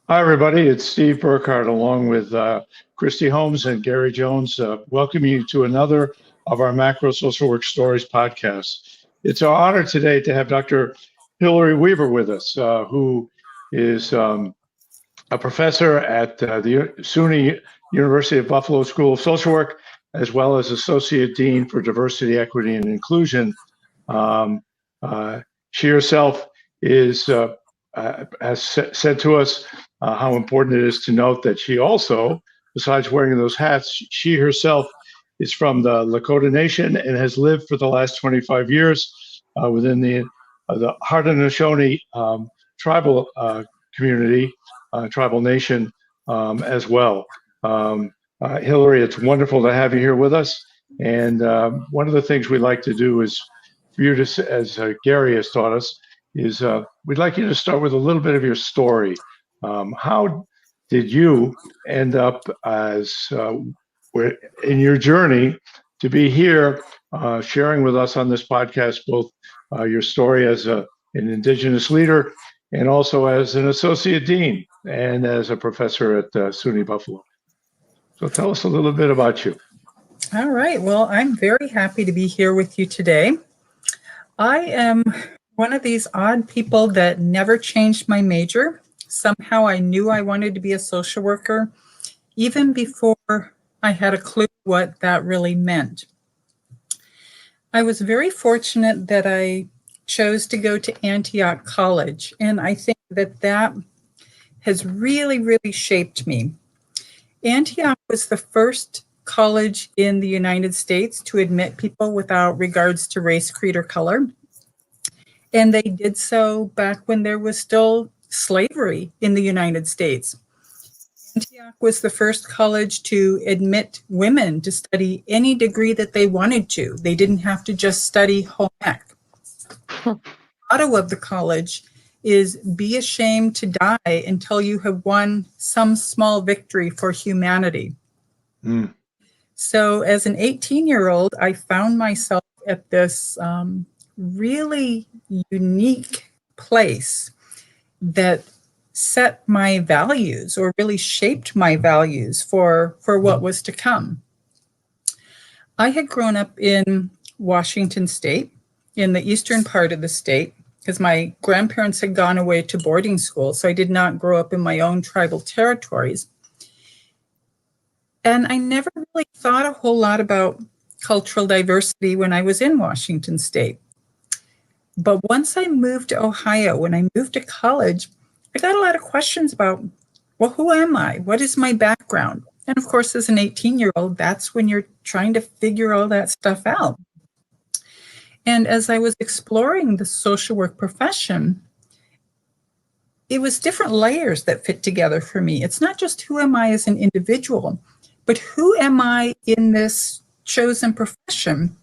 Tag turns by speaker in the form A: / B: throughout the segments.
A: Hi, everybody. It's Steve Burkhardt along with Christy Holmes and Gary Jones. Welcoming you to another of our Macro Social Work Stories podcasts. It's our honor today to have Dr. Hillary Weaver with us, who is a professor at the SUNY University of Buffalo School of Social Work, as well as Associate Dean for Diversity, Equity, and Inclusion. Um, she herself is has said to us how important it is to note that she also, besides wearing those hats, she herself is from the Lakota Nation and has lived for the last 25 years within the Haudenosaunee tribal community, tribal nation as well. Hillary, it's wonderful to have you here with us. And one of the things we like to do is for you to, as Gary has taught us, is we'd like you to start with a little bit of your story. How did you end up as in your journey to be here sharing with us on this podcast, both your story as an Indigenous leader and also as an associate dean and as a professor at SUNY Buffalo? So tell us a little bit about you.
B: All right. Well, I'm very happy to be here with you today. I am one of these odd people that never changed my major. Somehow I knew I wanted to be a social worker, even before I had a clue what that really meant. I was very fortunate that I chose to go to Antioch College, and I think that has really, really shaped me. Antioch was the first college in the United States to admit people without regards to race, creed, or color. And they did so back when there was still slavery in the United States. Antioch was the first college to admit women to study any degree that they wanted to. They didn't have to just study home ec. The motto of the college is "Be ashamed to die until you have won some small victory for humanity." Mm. So as an 18-year-old, I found myself at this really unique place that set my values, or really shaped my values for what was to come. I had grown up in Washington State, in the eastern part of the state, because my grandparents had gone away to boarding school, so I did not grow up in my own tribal territories. And I never really thought a whole lot about cultural diversity when I was in Washington State. But once I moved to Ohio, when I moved to college, I got a lot of questions about, well, who am I? What is my background? And of course, as an 18-year-old, that's when you're trying to figure all that stuff out. And as I was exploring the social work profession, it was different layers that fit together for me. It's not just who am I as an individual, but who am I in this chosen profession?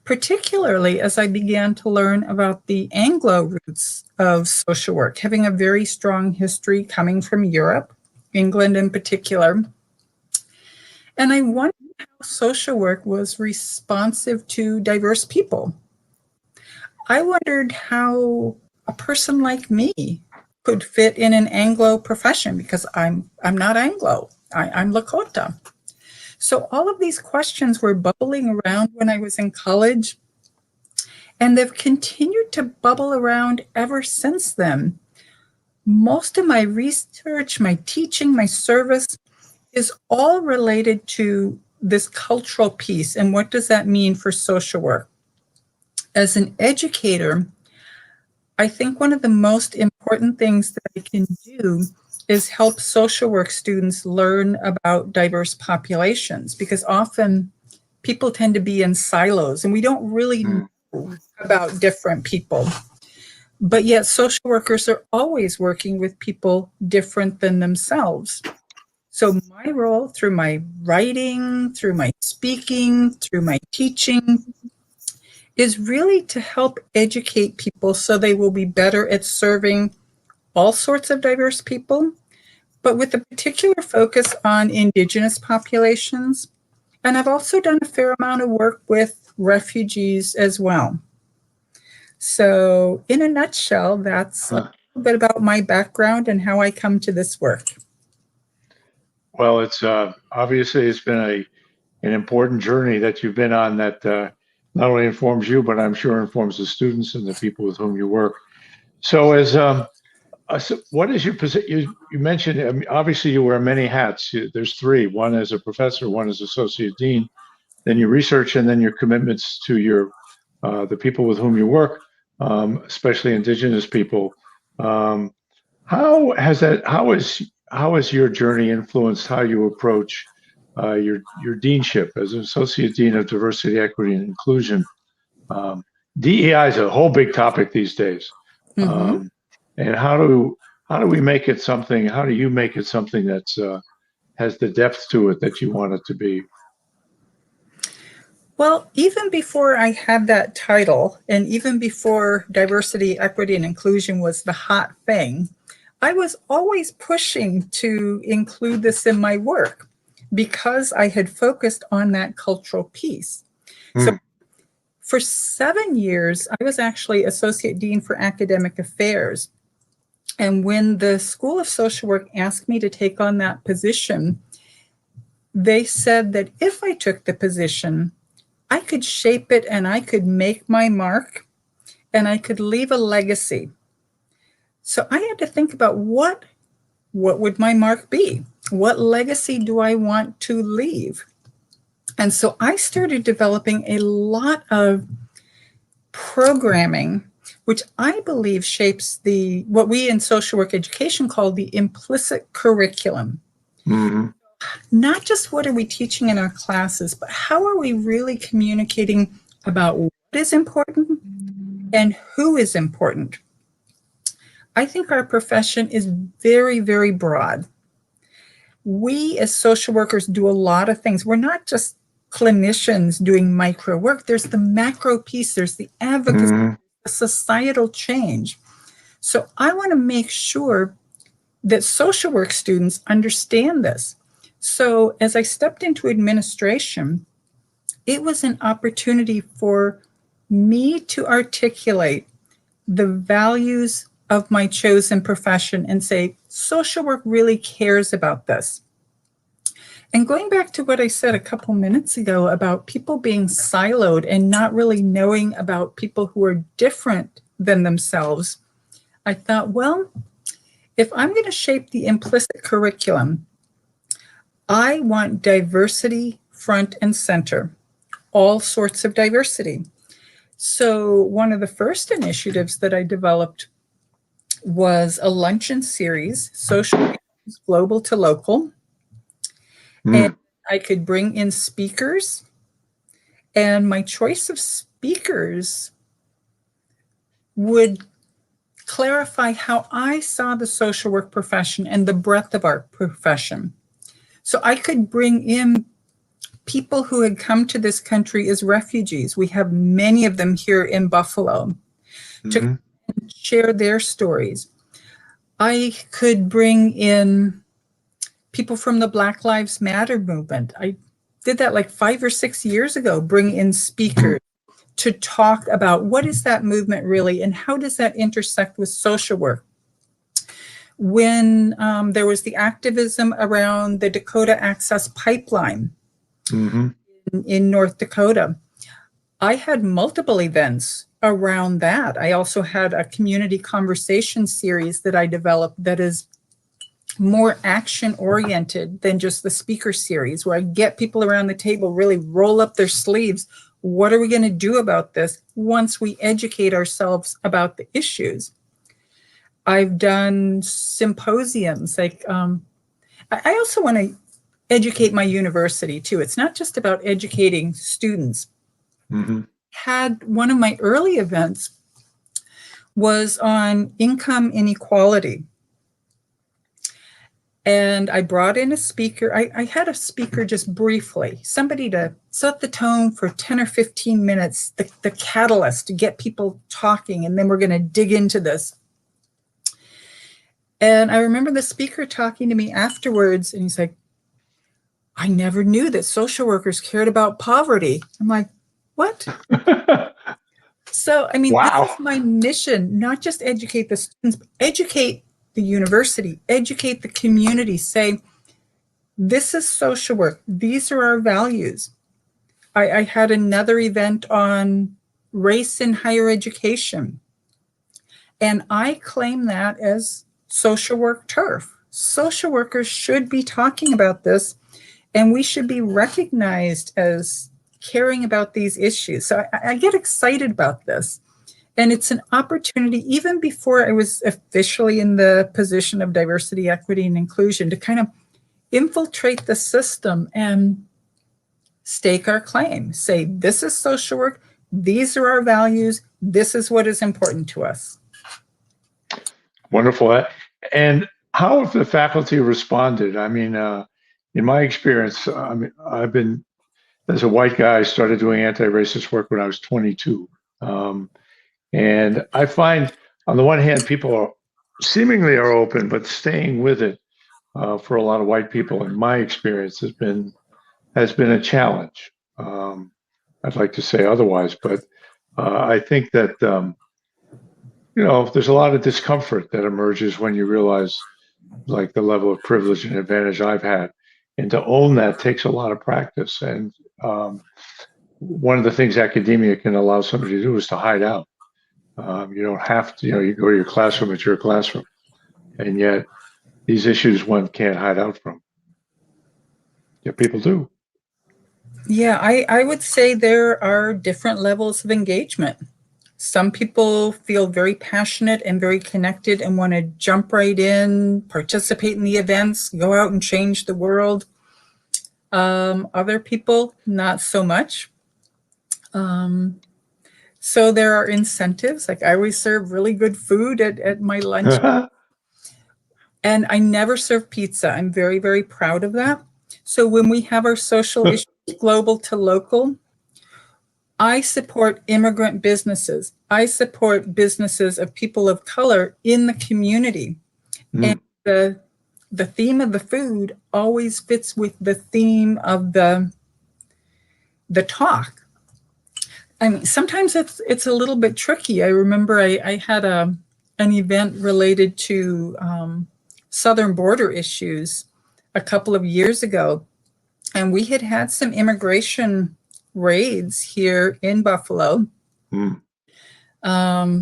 B: Particularly as I began to learn about the Anglo roots of social work, having a very strong history coming from Europe, England in particular. And I wondered how social work was responsive to diverse people. I wondered how a person like me could fit in an Anglo profession, because I'm not Anglo, I'm Lakota. So all of these questions were bubbling around when I was in college, and they've continued to bubble around ever since then. Most of my research, my teaching, my service is all related to this cultural piece, and what does that mean for social work? As an educator, I think one of the most important things that I can do is help social work students learn about diverse populations, because often people tend to be in silos and we don't really know about different people. But yet social workers are always working with people different than themselves. So my role, through my writing, through my speaking, through my teaching, is really to help educate people so they will be better at serving all sorts of diverse people, but with a particular focus on Indigenous populations. And I've also done a fair amount of work with refugees as well. So in a nutshell, that's little bit about my background and how I come to this work.
A: Well, it's obviously it's been an important journey that you've been on that not only informs you, but I'm sure informs the students and the people with whom you work. So, what is your position? You mentioned, I mean, obviously, you wear many hats. There's three: one as a professor, one as associate dean, then your research, and then your commitments to the people with whom you work, especially Indigenous people. Um, how has that? How has your journey influenced how you approach your deanship as an associate dean of diversity, equity, and inclusion? DEI is a whole big topic these days,
B: Mm-hmm.
A: and how do we make it something? How do you make it something that's has the depth to it that you want it to be?
B: Well, even before I had that title, and even before diversity, equity, and inclusion was the hot thing, I was always pushing to include this in my work because I had focused on that cultural piece. So
A: Mm.
B: for 7 years, I was actually Associate Dean for Academic Affairs. And when the School of Social Work asked me to take on that position, they said that if I took the position, I could shape it and I could make my mark and I could leave a legacy. So I had to think about what would my mark be? What legacy do I want to leave? And so I started developing a lot of programming, which I believe shapes what we in social work education call the implicit curriculum.
A: Mm-hmm.
B: Not just what are we teaching in our classes, but how are we really communicating about what is important and who is important. I think our profession is very, very broad. We as social workers do a lot of things. We're not just clinicians doing micro work. There's the macro piece, there's the advocacy,
A: Mm-hmm.
B: the societal change. So I want to make sure that social work students understand this. So as I stepped into administration, it was an opportunity for me to articulate the values of my chosen profession and say, social work really cares about this. And going back to what I said a couple minutes ago about people being siloed and not really knowing about people who are different than themselves, I thought, well, if I'm going to shape the implicit curriculum, I want diversity front and center, all sorts of diversity. So one of the first initiatives that I developed was a luncheon series, Social Issues Global to Local. And
A: Mm.
B: I could bring in speakers, and my choice of speakers would clarify how I saw the social work profession and the breadth of our profession. So I could bring in people who had come to this country as refugees. We have many of them here in Buffalo to
A: Mm-hmm.
B: share their stories. I could bring in people from the Black Lives Matter movement. I did that like 5 or 6 years ago, bring in speakers to talk about what is that movement really and how does that intersect with social work. When there was the activism around the Dakota Access Pipeline
A: Mm-hmm.
B: in North Dakota, I had multiple events around that. I also had a community conversation series that I developed that is more action oriented than just the speaker series, where I get people around the table, really roll up their sleeves. What are we going to do about this once we educate ourselves about the issues? I've done symposiums. Like I also want to educate my university too. It's not just about educating students.
A: Mm-hmm.
B: Had one of my early events was on income inequality. And I brought in a speaker. I had a speaker just briefly, somebody to set the tone for 10 or 15 minutes, the catalyst to get people talking. And then we're going to dig into this. And I remember the speaker talking to me afterwards, and he's like, I never knew that social workers cared about poverty. I'm like, what? So, I mean, this
A: Wow.
B: is my mission, not just educate the students, but educate the university, educate the community, say, this is social work. These are our values. I had another event on race in higher education, and I claim that as social work turf. Social workers should be talking about this, and we should be recognized as caring about these issues. So I get excited about this. And it's an opportunity, even before I was officially in the position of diversity, equity, and inclusion, to kind of infiltrate the system and stake our claim. Say, this is social work. These are our values. This is what is important to us.
A: Wonderful. And how have the faculty responded? I mean, in my experience, I mean, I've been, as a white guy, I started doing anti-racist work when I was 22. And I find, on the one hand, people are seemingly are open, but staying with it for a lot of white people, in my experience, has been a challenge. I'd like to say otherwise, but I think that there's a lot of discomfort that emerges when you realize, like, the level of privilege and advantage I've had, and to own that takes a lot of practice. And one of the things academia can allow somebody to do is to hide out. You don't have to, you go to your classroom, it's your classroom. And yet these issues one can't hide out from. Yet people do.
B: Yeah, I would say there are different levels of engagement. Some people feel very passionate and very connected and want to jump right in, participate in the events, go out and change the world. Other people, not so much. So there are incentives. Like, I always serve really good food at my lunch. And I never serve pizza. I'm very, very proud of that. So when we have our social issues, global to local, I support immigrant businesses. I support businesses of people of color in the community. And the theme of the food always fits with the theme of the talk. I mean, sometimes it's a little bit tricky. I remember I had an event related to southern border issues a couple of years ago, and we had some immigration raids here in Buffalo. And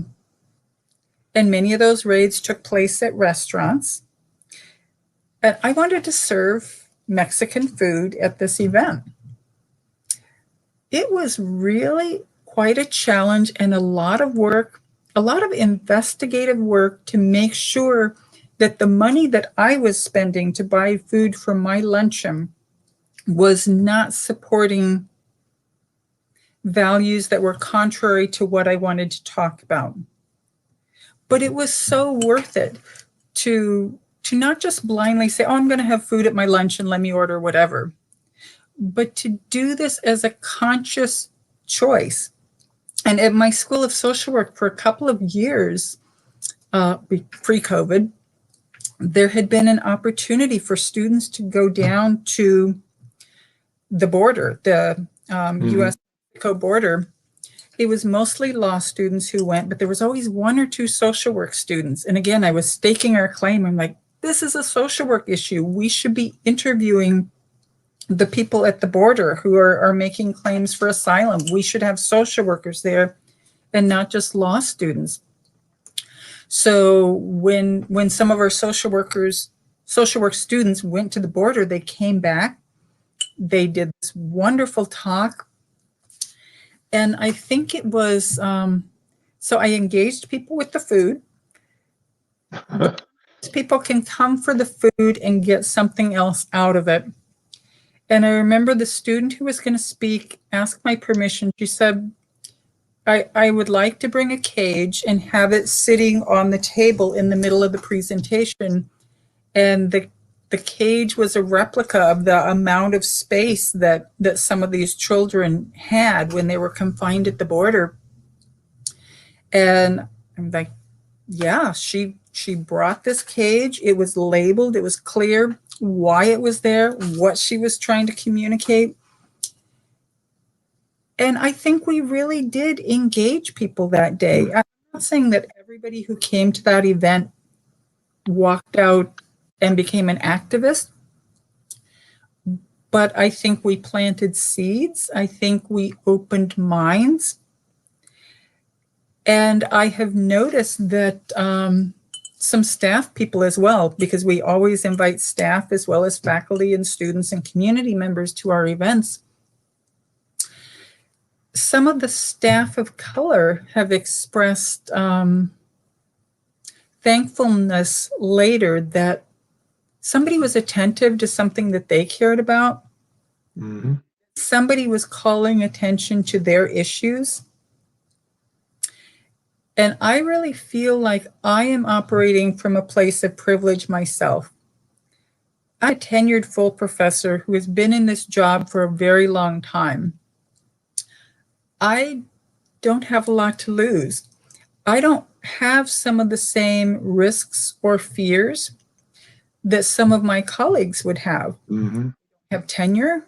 B: many of those raids took place at restaurants. And I wanted to serve Mexican food at this event. It was really quite a challenge and a lot of work, a lot of investigative work to make sure that the money that I was spending to buy food for my luncheon was not supporting values that were contrary to what I wanted to talk about. But it was so worth it to not just blindly say, oh, I'm going to have food at my lunch and let me order whatever, but to do this as a conscious choice. And at my School of Social Work for a couple of years, pre-COVID, there had been an opportunity for students to go down to the border, the U.S.-Mexico border. It was mostly law students who went, but there was always one or two social work students. And again, I was staking our claim. I'm like, this is a social work issue. We should be interviewing the people at the border who are making claims for asylum. We should have social workers there and not just law students. So when some of our social work students went to the border, they came back. They did this wonderful talk. And I think it was, so I engaged people with the food. People can come for the food and get something else out of it. And I remember the student who was going to speak asked my permission. She said, I would like to bring a cage and have it sitting on the table in the middle of the presentation. And the cage was a replica of the amount of space that some of these children had when they were confined at the border. And I'm like, yeah, she brought this cage. It was labeled. It was clear why it was there, what she was trying to communicate. And I think we really did engage people that day. I'm not saying that everybody who came to that event walked out and became an activist, but I think we planted seeds. I think we opened minds. And I have noticed that some staff people as well, because we always invite staff as well as faculty and students and community members to our events. Some of the staff of color have expressed thankfulness later that somebody was attentive to something that they cared about.
A: Mm-hmm.
B: Somebody was calling attention to their issues. And I really feel like I am operating from a place of privilege myself. I'm a tenured full professor who has been in this job for a very long time. I don't have a lot to lose. I don't have some of the same risks or fears that some of my colleagues would have.
A: Mm-hmm.
B: Have tenure,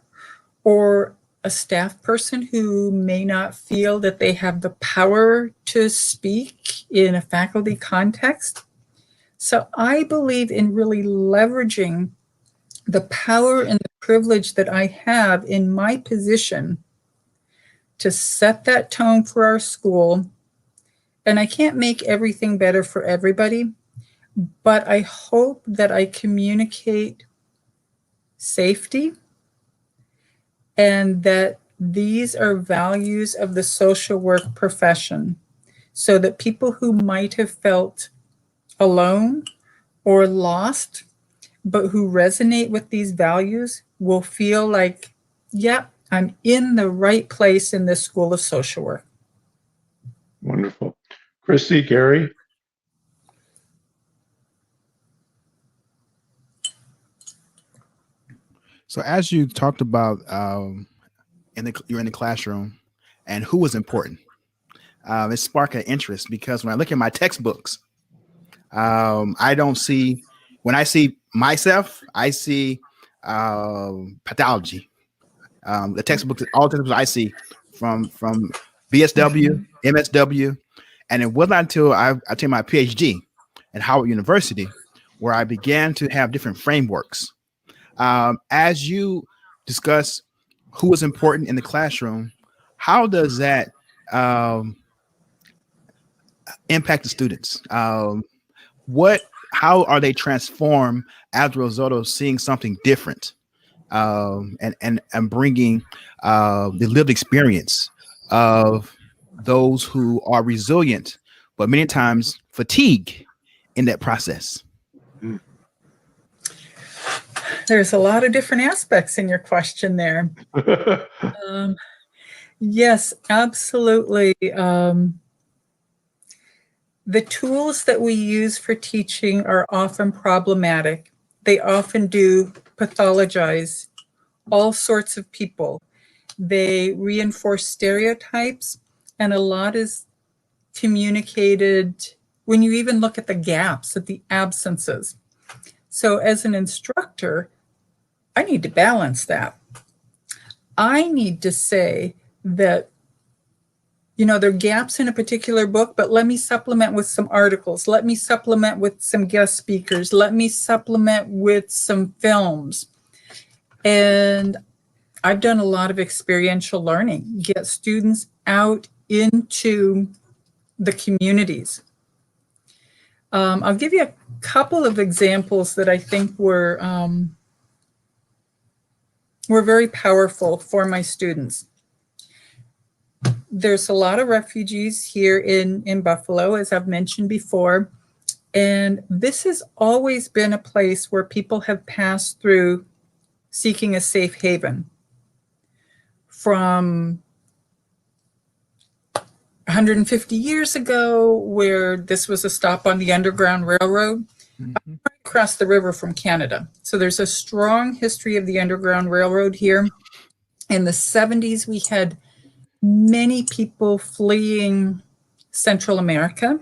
B: or a staff person who may not feel that they have the power to speak in a faculty context. So I believe in really leveraging the power and the privilege that I have in my position to set that tone for our school. And I can't make everything better for everybody, but I hope that I communicate safety and that these are values of the social work profession, so that people who might have felt alone or lost, but who resonate with these values will feel like, yep, I'm in the right place in this School of Social Work.
A: Wonderful. Christy, Gary?
C: So as you talked about you're in the classroom and who was important, it sparked an interest, because when I look at my textbooks, I don't see, when I see myself, I see pathology. The textbooks, all the textbooks I see from BSW, MSW, and it was not until I took my PhD at Howard University where I began to have different frameworks. As you discuss who is important in the classroom, how does that impact the students? How are they transformed as a result of seeing something different, and bringing the lived experience of those who are resilient, but many times fatigue in that process?
B: There's a lot of different aspects in your question there. Yes, absolutely. The tools that we use for teaching are often problematic. They often do pathologize all sorts of people. They reinforce stereotypes, and a lot is communicated when you even look at the gaps, at the absences. So as an instructor, I need to balance that. I need to say that, there are gaps in a particular book, but let me supplement with some articles. Let me supplement with some guest speakers. Let me supplement with some films. And I've done a lot of experiential learning, get students out into the communities. I'll give you a couple of examples that I think were very powerful for my students. There's a lot of refugees here in Buffalo, as I've mentioned before, and this has always been a place where people have passed through seeking a safe haven. From 150 years ago, where this was a stop on the Underground Railroad, across the river from Canada. So there's a strong history of the Underground Railroad here. In the 70s, we had many people fleeing Central America,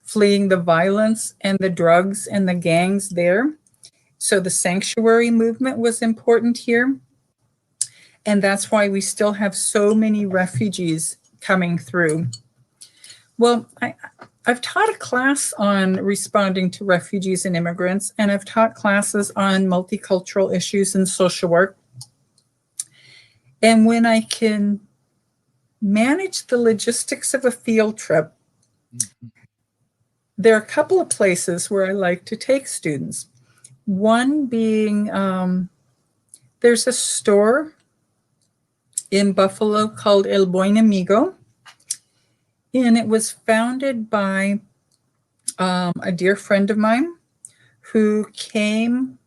B: fleeing the violence and the drugs and the gangs there. So the sanctuary movement was important here. And that's why we still have so many refugees coming through. Well, I've taught a class on responding to refugees and immigrants, and I've taught classes on multicultural issues and social work. And when I can manage the logistics of a field trip, there are a couple of places where I like to take students. One being, there's a store in Buffalo called El Buen Amigo, and it was founded by a dear friend of mine who came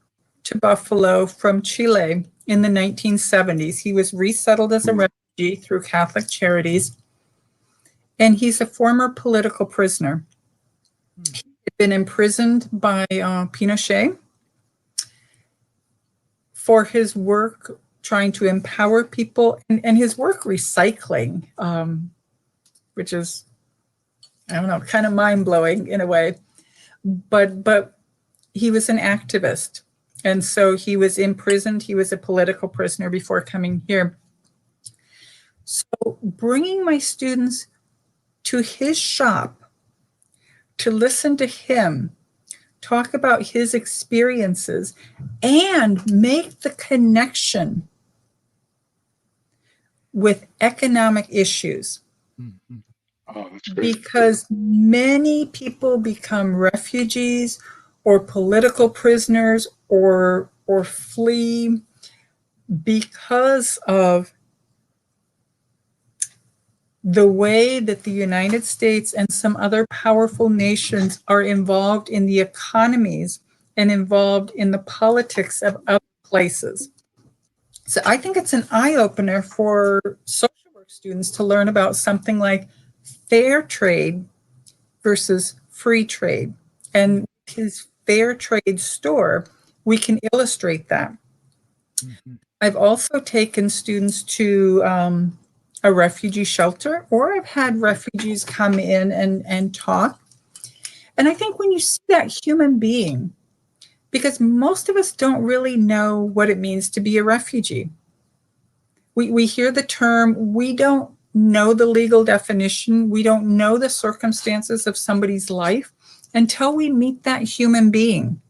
B: to Buffalo from Chile in the 1970s. He was resettled as a refugee through Catholic Charities, and he's a former political prisoner. He had been imprisoned by Pinochet for his work trying to empower people, and his work recycling, which is, I don't know, kind of mind-blowing in a way. But he was an activist. And so he was imprisoned. He was a political prisoner before coming here. So bringing my students to his shop to listen to him talk about his experiences and make the connection with economic issues.
A: Oh, that's great.
B: Because many people become refugees or political prisoners or flee because of the way that the United States and some other powerful nations are involved in the economies and involved in the politics of other places. So I think it's an eye-opener for social work students to learn about something like fair trade versus free trade. And his fair trade store, we can illustrate that. Mm-hmm. I've also taken students to a refugee shelter, or I've had refugees come in and talk. And I think when you see that human being, because most of us don't really know what it means to be a refugee. We hear the term, we don't know the legal definition, we don't know the circumstances of somebody's life until we meet that human being.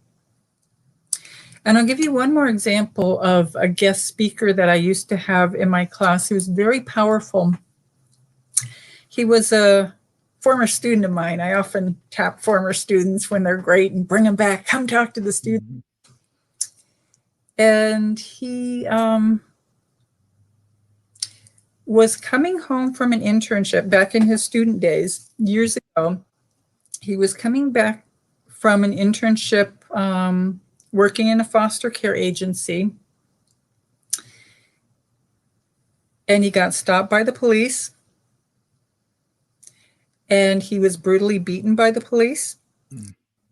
B: And I'll give you one more example of a guest speaker that I used to have in my class who was very powerful. He was a former student of mine. I often tap former students when they're great and bring them back, come talk to the student. And he was coming home from an internship back in his student days, years ago. He was coming back from an internship working in a foster care agency. And he got stopped by the police. And he was brutally beaten by the police.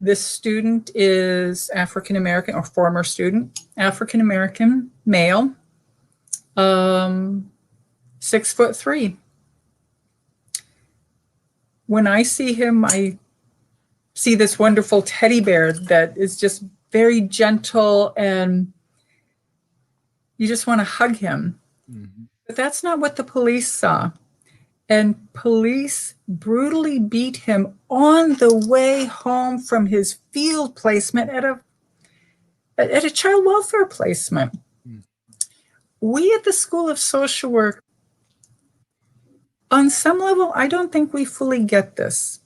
B: This student is African-American, or former student, African-American, male, 6'3". When I see him, I see this wonderful teddy bear that is just very gentle and you just want to hug him. Mm-hmm. But that's not what the police saw. And police brutally beat him on the way home from his field placement at a child welfare placement. Mm-hmm. We at the School of Social Work, on some level, I don't think we fully get this.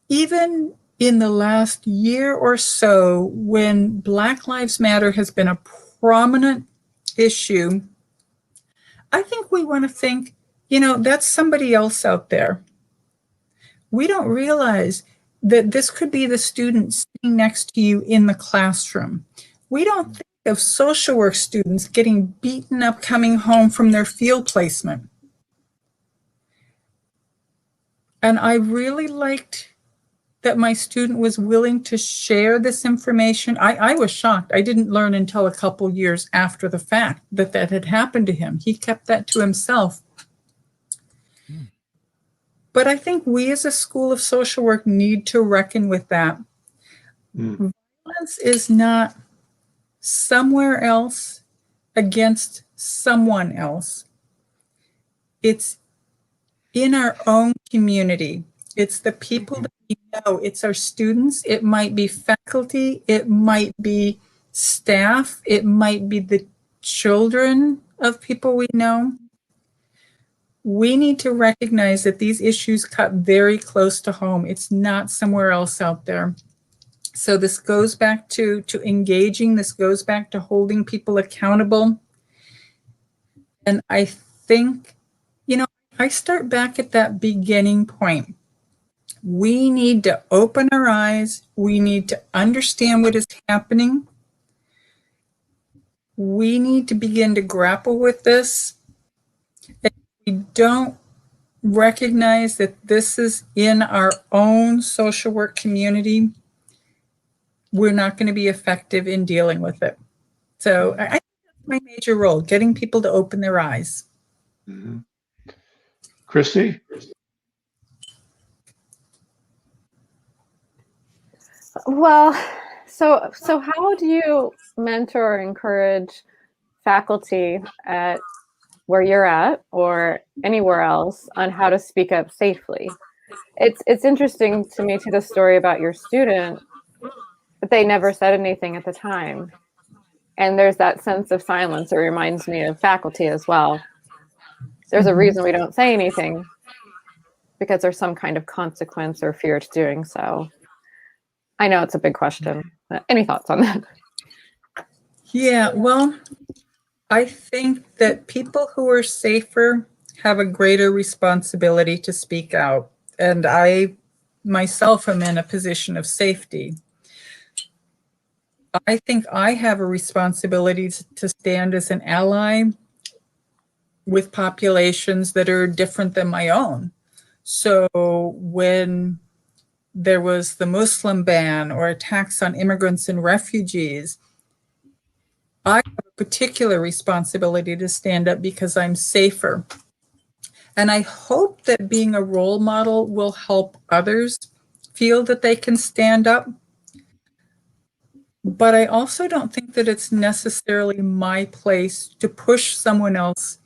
B: Even in the last year or so, when Black Lives Matter has been a prominent issue, I think we want to think, that's somebody else out there. We don't realize that this could be the student sitting next to you in the classroom. We don't think of social work students getting beaten up coming home from their field placement. And I really liked that my student was willing to share this information. I was shocked. I didn't learn until a couple years after the fact that had happened to him. He kept that to himself. But I think we as a School of Social Work need to reckon with that. Violence is not somewhere else against someone else. It's in our own community. It's the people that we know. It's our students. It might be faculty. It might be staff. It might be the children of people we know. We need to recognize that these issues cut very close to home. It's not somewhere else out there. So this goes back to engaging. This goes back to holding people accountable. And I think, I start back at that beginning point. We need to open our eyes. We need to understand what is happening. We need to begin to grapple with this. If we don't recognize that this is in our own social work community, we're not going to be effective in dealing with it. So I think that's my major role, getting people to open their eyes.
A: Mm-hmm. Christy?
D: Well, so how do you mentor or encourage faculty at where you're at or anywhere else on how to speak up safely? It's interesting to me, to the story about your student, but they never said anything at the time. And there's that sense of silence. It reminds me of faculty as well. There's a reason we don't say anything, because there's some kind of consequence or fear to doing so. I know it's a big question. Any thoughts on that?
B: Yeah, well, I think that people who are safer have a greater responsibility to speak out. And I myself am in a position of safety. I think I have a responsibility to stand as an ally with populations that are different than my own. So when there was the Muslim ban or attacks on immigrants and refugees, I have a particular responsibility to stand up because I'm safer. And I hope that being a role model will help others feel that they can stand up. But I also don't think that it's necessarily my place to push someone else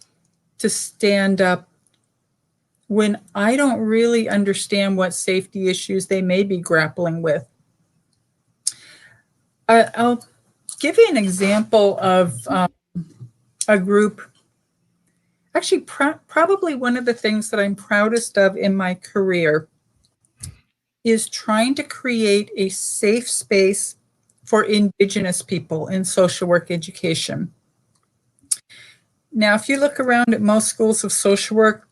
B: to stand up when I don't really understand what safety issues they may be grappling with. I'll give you an example of a group. Actually, probably one of the things that I'm proudest of in my career is trying to create a safe space for Indigenous people in social work education. Now, if you look around at most schools of social work,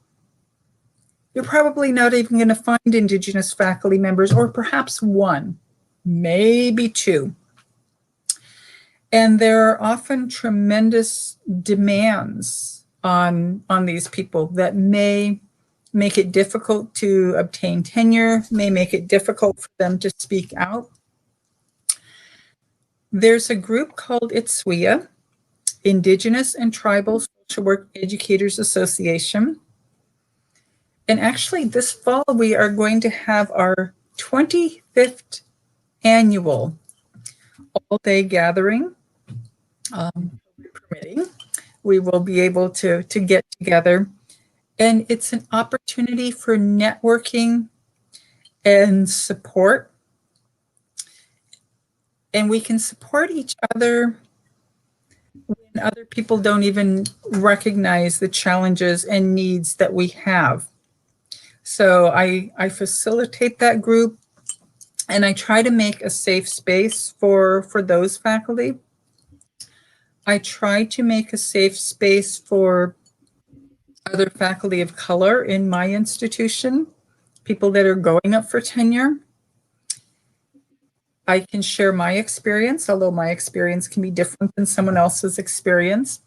B: you're probably not even going to find Indigenous faculty members, or perhaps one, maybe two. And there are often tremendous demands on these people that may make it difficult to obtain tenure, may make it difficult for them to speak out. There's a group called ITSWEA, Indigenous and Tribal Social Work Educators Association. And actually this fall, we are going to have our 25th annual all-day gathering. Permitting, we will be able to get together. And it's an opportunity for networking and support. And we can support each other when other people don't even recognize the challenges and needs that we have. So I facilitate that group, and I try to make a safe space for those faculty. I try to make a safe space for other faculty of color in my institution, people that are going up for tenure. I can share my experience, although my experience can be different than someone else's experience.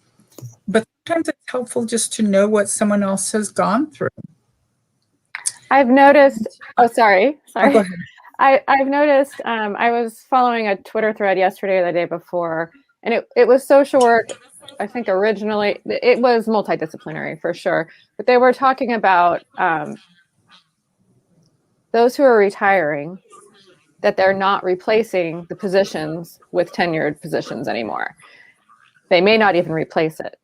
B: But sometimes it's helpful just to know what someone else has gone through.
D: I've noticed, oh, sorry.
B: Oh, go ahead.
D: I've noticed, I was following a Twitter thread yesterday or the day before, and it was social work. I think originally it was multidisciplinary for sure, but they were talking about those who are retiring, that they're not replacing the positions with tenured positions anymore. They may not even replace it.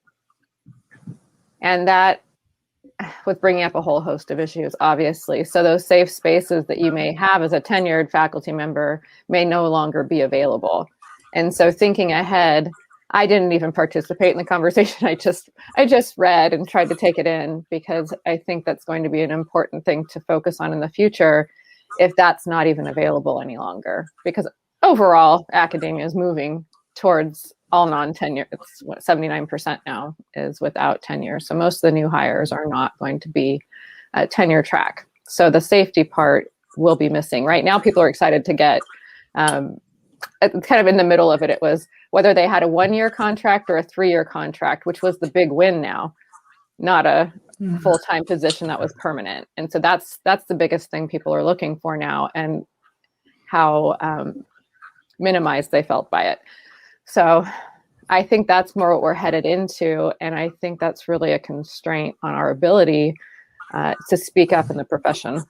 D: And that was bringing up a whole host of issues, obviously. So those safe spaces that you may have as a tenured faculty member may no longer be available. And so thinking ahead, I didn't even participate in the conversation. I just read and tried to take it in, because I think that's going to be an important thing to focus on in the future if that's not even available any longer. Because overall, academia is moving towards all non-tenure. It's what 79% now is without tenure. So most of the new hires are not going to be a tenure track. So the safety part will be missing. Right now, people are excited to get kind of in the middle of it. It was whether they had a 1-year contract or a 3-year contract, which was the big win now, not a full-time position that was permanent. And so that's the biggest thing people are looking for now, and how minimized they felt by it. So I think that's more what we're headed into. And I think that's really a constraint on our ability to speak up in the profession.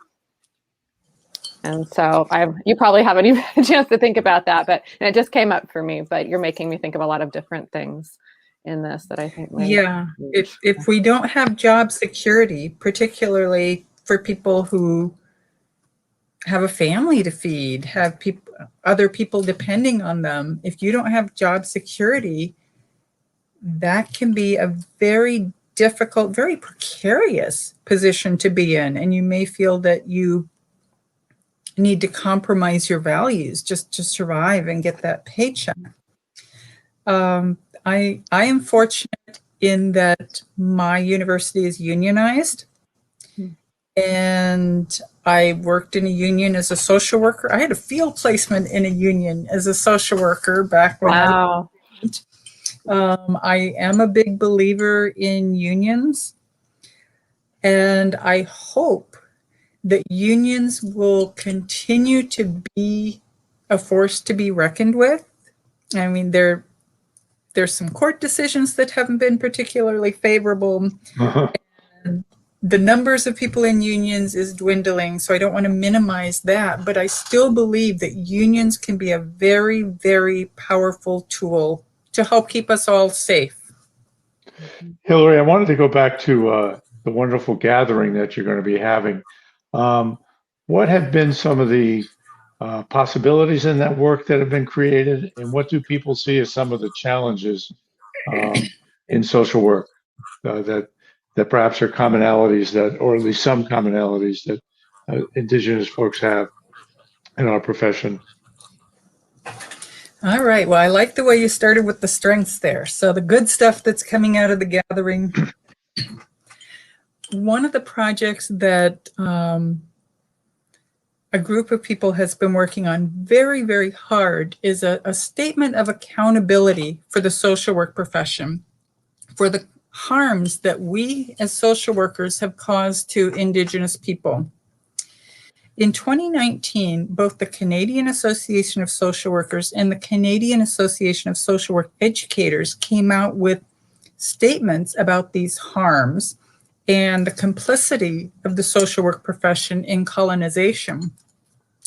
D: And so you probably haven't even had a chance to think about that, and it just came up for me, but you're making me think of a lot of different things in this that I think.
B: Yeah, if we don't have job security, particularly for people who have a family to feed, have other people depending on them, if you don't have job security, that can be a very difficult, very precarious position to be in. And you may feel that you need to compromise your values just to survive and get that paycheck. I am fortunate in that my university is unionized, and I worked in a union as a social worker. I had a field placement in a union as a social worker back when
D: wow.
B: I am a big believer in unions, and I hope that unions will continue to be a force to be reckoned with. I mean, there's some court decisions that haven't been particularly favorable. And the numbers of people in unions is dwindling, so I don't want to minimize that, but I still believe that unions can be a very, very powerful tool to help keep us all safe.
A: Hillary, I wanted to go back to the wonderful gathering that you're going to be having. What have been some of the possibilities in that work that have been created, and what do people see as some of the challenges in social work that perhaps are commonalities or at least some commonalities that Indigenous folks have in our profession?
B: All right. Well, I like the way you started with the strengths there. So the good stuff that's coming out of the gathering. One of the projects that a group of people has been working on very, very hard is a statement of accountability for the social work profession, for the harms that we as social workers have caused to Indigenous people. In 2019, both the Canadian Association of Social Workers and the Canadian Association of Social Work Educators came out with statements about these harms and the complicity of the social work profession in colonization.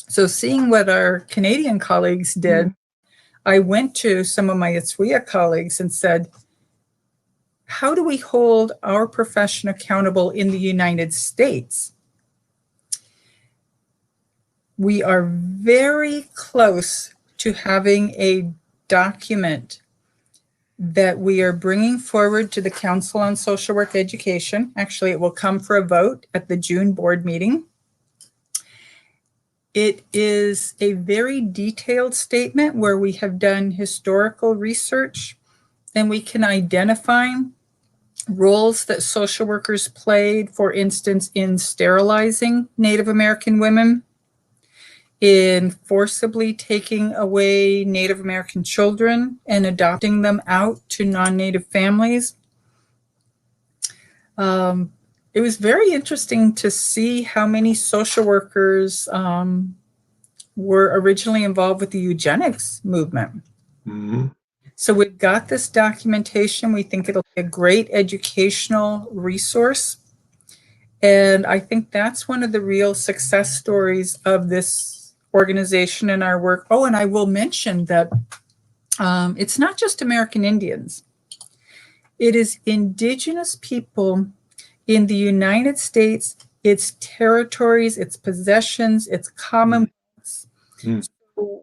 B: So seeing what our Canadian colleagues did, I went to some of my Atswia colleagues and said, how do we hold our profession accountable in the United States? We are very close to having a document that we are bringing forward to the Council on Social Work Education. Actually, it will come for a vote at the June board meeting. It is a very detailed statement where we have done historical research, and we can identify roles that social workers played, for instance, in sterilizing Native American women, in forcibly taking away Native American children and adopting them out to non-Native families. It was very interesting to see how many social workers were originally involved with the eugenics movement.
A: Mm-hmm.
B: So we've got this documentation. We think it'll be a great educational resource. And I think that's one of the real success stories of this organization and our work. Oh, and I will mention that it's not just American Indians. It is Indigenous people in the United States, its territories, its possessions, its commonwealths.
A: Mm.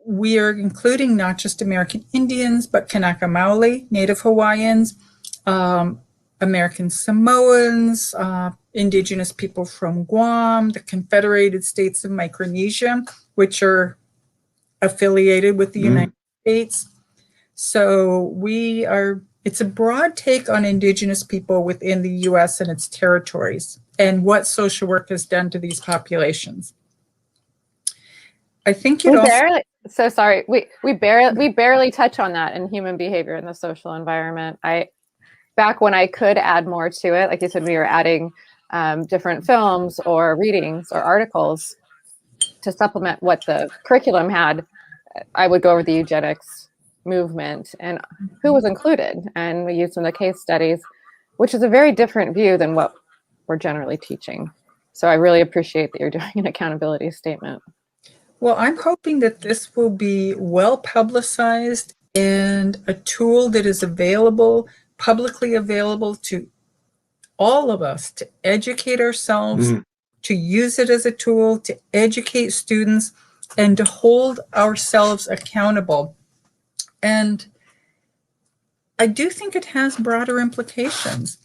B: We are including not just American Indians, but Kanaka Maoli, Native Hawaiians, American Samoans, Indigenous people from Guam, the Confederated States of Micronesia, which are affiliated with the United States. So it's a broad take on Indigenous people within the U.S. and its territories and what social work has done to these populations. I think it also...
D: We barely touch on that in human behavior in the social environment. Back when I could add more to it, like you said, we were adding different films or readings or articles to supplement what the curriculum had. I would go over the eugenics movement and who was included, and we used some of the case studies, which is a very different view than what we're generally teaching. So I really appreciate that you're doing an accountability statement.
B: Well, I'm hoping that this will be well publicized and a tool that is available, publicly available to all of us to educate ourselves, to use it as a tool, to educate students, and to hold ourselves accountable. And I do think it has broader implications.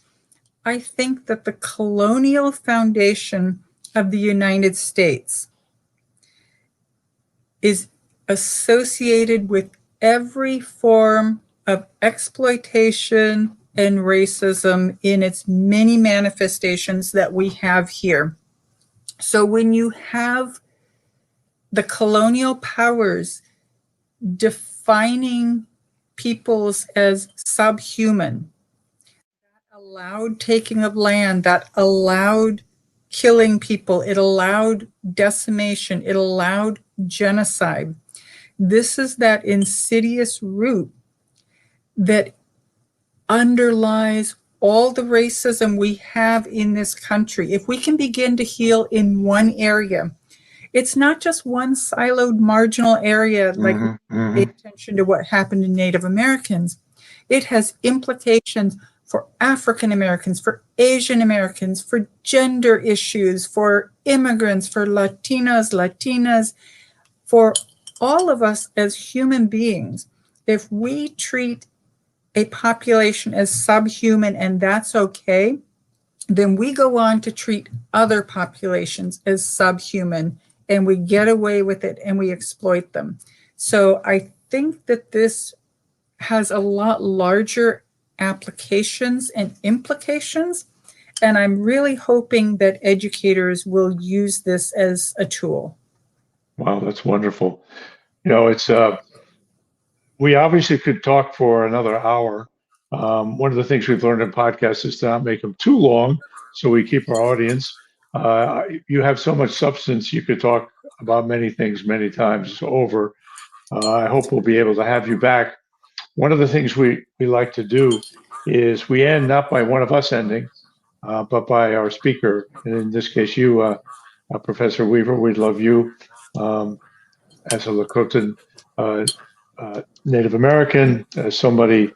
B: I think that the colonial foundation of the United States is associated with every form of exploitation and racism in its many manifestations that we have here. So when you have the colonial powers defining peoples as subhuman, that allowed taking of land, that allowed killing people, it allowed decimation, it allowed genocide. This is that insidious root that underlies all the racism we have in this country. If we can begin to heal in one area, it's not just one siloed marginal area like pay attention to what happened to Native Americans. It has implications for African Americans, for Asian Americans, for gender issues, for immigrants, for Latinos, Latinas, for all of us as human beings. If we treat a population as subhuman and that's okay, then we go on to treat other populations as subhuman and we get away with it and we exploit them. So I think that this has a lot larger applications and implications, and I'm really hoping that educators will use this as a tool.
A: Wow, that's wonderful. You know, it's we obviously could talk for another hour. One of the things we've learned in podcasts is to not make them too long, so we keep our audience. You have so much substance, you could talk about many things many times over. I hope we'll be able to have you back. One of the things we like to do is we end not by one of us ending, but by our speaker. And in this case, you, Professor Weaver, we'd love you as a Lakota Native American, as somebody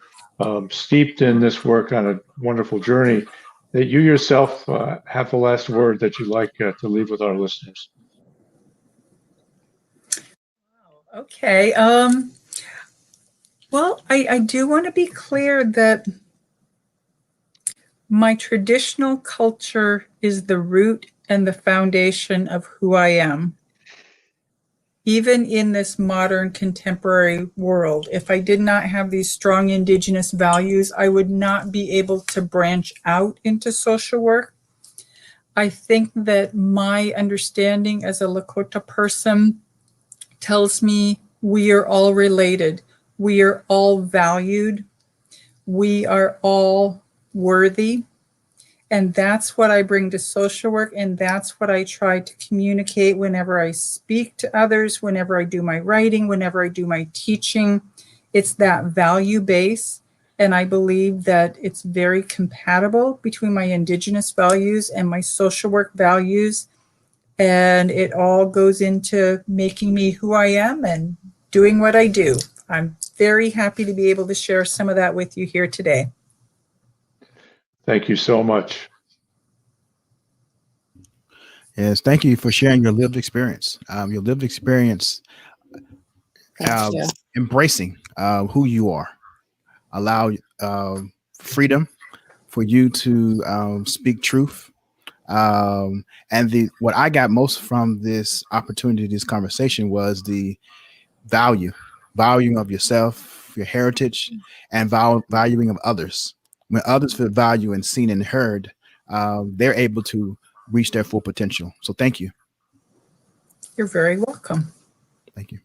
A: steeped in this work on a wonderful journey, that you yourself have the last word that you'd like to leave with our listeners.
B: Okay. Well, I do want to be clear that my traditional culture is the root and the foundation of who I am. Even in this modern contemporary world, if I did not have these strong Indigenous values, I would not be able to branch out into social work. I think that my understanding as a Lakota person tells me we are all related. We are all valued. We are all worthy. And that's what I bring to social work. And that's what I try to communicate whenever I speak to others, whenever I do my writing, whenever I do my teaching. It's that value base. And I believe that it's very compatible between my Indigenous values and my social work values. And it all goes into making me who I am and doing what I do. I'm very happy to be able to share some of that with you here today.
A: Thank you so much.
C: Yes, thank you for sharing your lived experience. Your lived experience,
B: Thank you.
C: embracing who you are, allow freedom for you to speak truth. And what I got most from this opportunity, this conversation, was the valuing of yourself, your heritage, and valuing of others. When others feel value and seen and heard, they're able to reach their full potential. So thank you.
B: You're very welcome.
C: Thank you.